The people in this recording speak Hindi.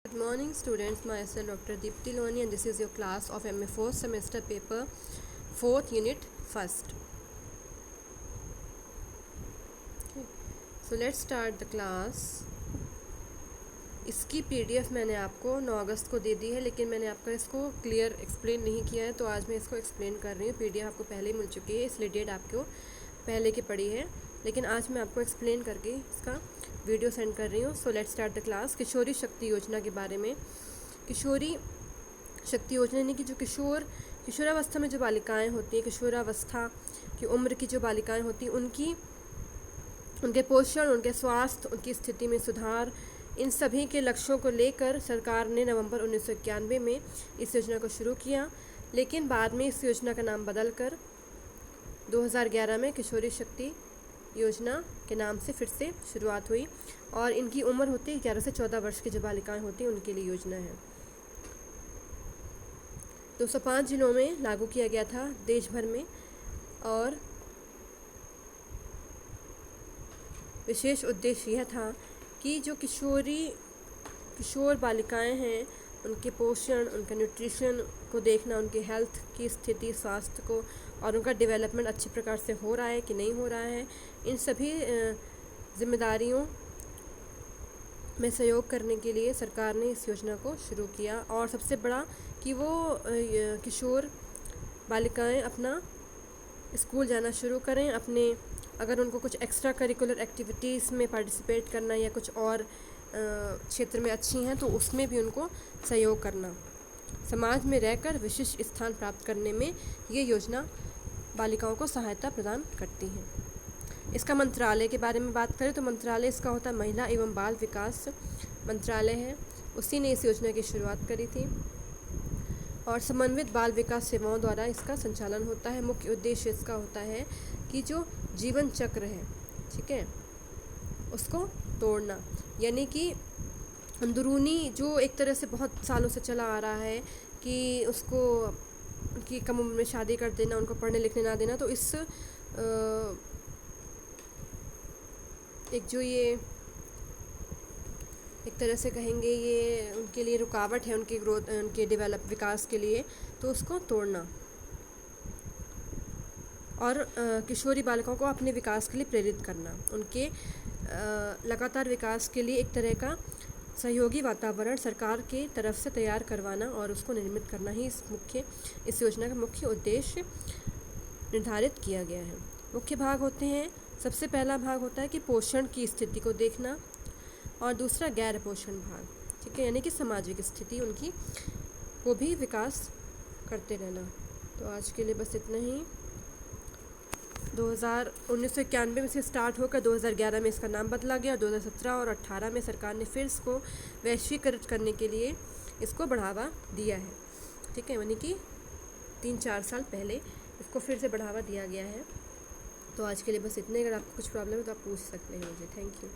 Good morning students, myself Dr. Deepti Loni and this is your class of MA 4th semester paper 4th unit 1st. Okay. So let's start the class. इसकी PDF मैंने आपको 9 अगस्त को दे दी है, लेकिन मैंने आपका इसको क्लियर एक्सप्लेन नहीं किया है, तो आज मैं इसको एक्सप्लेन कर रही हूँ। PDF आपको पहले ही मिल चुकी है, इसलिए डेट आपको पहले की पड़ी है, लेकिन आज मैं आपको एक्सप्लेन करके इसका वीडियो सेंड कर रही हूँ। So let's start the class. Kishori Shakti Yojana के बारे में। किशोरी शक्ति योजना यानी कि जो किशोरावस्था में जो बालिकाएं होती हैं, किशोरावस्था की उम्र की जो बालिकाएं होती हैं, उनके पोषण, उनके स्वास्थ्य, उनकी स्थिति में सुधार, इन सभी के लक्ष्यों को लेकर सरकार ने नवंबर 1991 में इस योजना को शुरू किया, लेकिन बाद में इस योजना का नाम बदलकर 2011 में किशोरी शक्ति योजना के नाम से फिर से शुरुआत हुई और इनकी उम्र होती है 11 से 14 वर्ष की जो बालिकाएं होती हैं उनके लिए योजना है। 205 जिलों में लागू किया गया था देश भर में और विशेष उद्देश्य यह था कि जो किशोर बालिकाएं हैं उनके पोषण, उनका न्यूट्रिशन को देखना, उनके हेल्थ की स्थिति, स्वास्थ्य को और उनका डेवलपमेंट अच्छे प्रकार से हो रहा है कि नहीं हो रहा है, इन सभी जिम्मेदारियों में सहयोग करने के लिए सरकार ने इस योजना को शुरू किया। और सबसे बड़ा कि वो किशोर बालिकाएं अपना स्कूल जाना शुरू करें, अपने अगर उनको कुछ एक्स्ट्रा करिकुलर एक्टिविटीज़ में पार्टिसिपेट करना या कुछ और क्षेत्र में अच्छी हैं तो उसमें भी उनको सहयोग करना, समाज में रहकर विशिष्ट स्थान प्राप्त करने में ये योजना बालिकाओं को सहायता प्रदान करती है। इसका मंत्रालय के बारे में बात करें तो मंत्रालय इसका होता है महिला एवं बाल विकास मंत्रालय है, उसी ने इस योजना की शुरुआत करी थी और समन्वित बाल विकास सेवाओं द्वारा इसका संचालन होता है। मुख्य उद्देश्य इसका होता है कि जो जीवन चक्र है, ठीक है, उसको तोड़ना, यानी कि अंदरूनी जो एक तरह से बहुत सालों से चला आ रहा है कि उसको उनकी कम उम्र में शादी कर देना, उनको पढ़ने लिखने ना देना, तो इस एक जो ये एक तरह से कहेंगे ये उनके लिए रुकावट है उनकी ग्रोथ, उनके विकास के लिए, तो उसको तोड़ना और किशोरी बालिकाओं को अपने विकास के लिए प्रेरित करना, उनके लगातार विकास के लिए एक तरह का सहयोगी वातावरण सरकार के तरफ से तैयार करवाना और उसको निर्मित करना ही इस योजना का मुख्य उद्देश्य निर्धारित किया गया है। मुख्य भाग होते हैं, सबसे पहला भाग होता है कि पोषण की स्थिति को देखना और दूसरा गैर पोषण भाग, ठीक है, यानी कि सामाजिक स्थिति उनकी को भी विकास करते रहना। तो आज के लिए बस इतना ही। 1991 में से स्टार्ट होकर 2011 में इसका नाम बदला गया और 2017 और 2018 में सरकार ने फिर इसको वैश्वीकृत करने के लिए इसको बढ़ावा दिया है, ठीक है, यानी कि 3-4 साल पहले इसको फिर से बढ़ावा दिया गया है। तो आज के लिए बस इतने। अगर आपको कुछ प्रॉब्लम है तो आप पूछ सकते हैं मुझे। Thank you.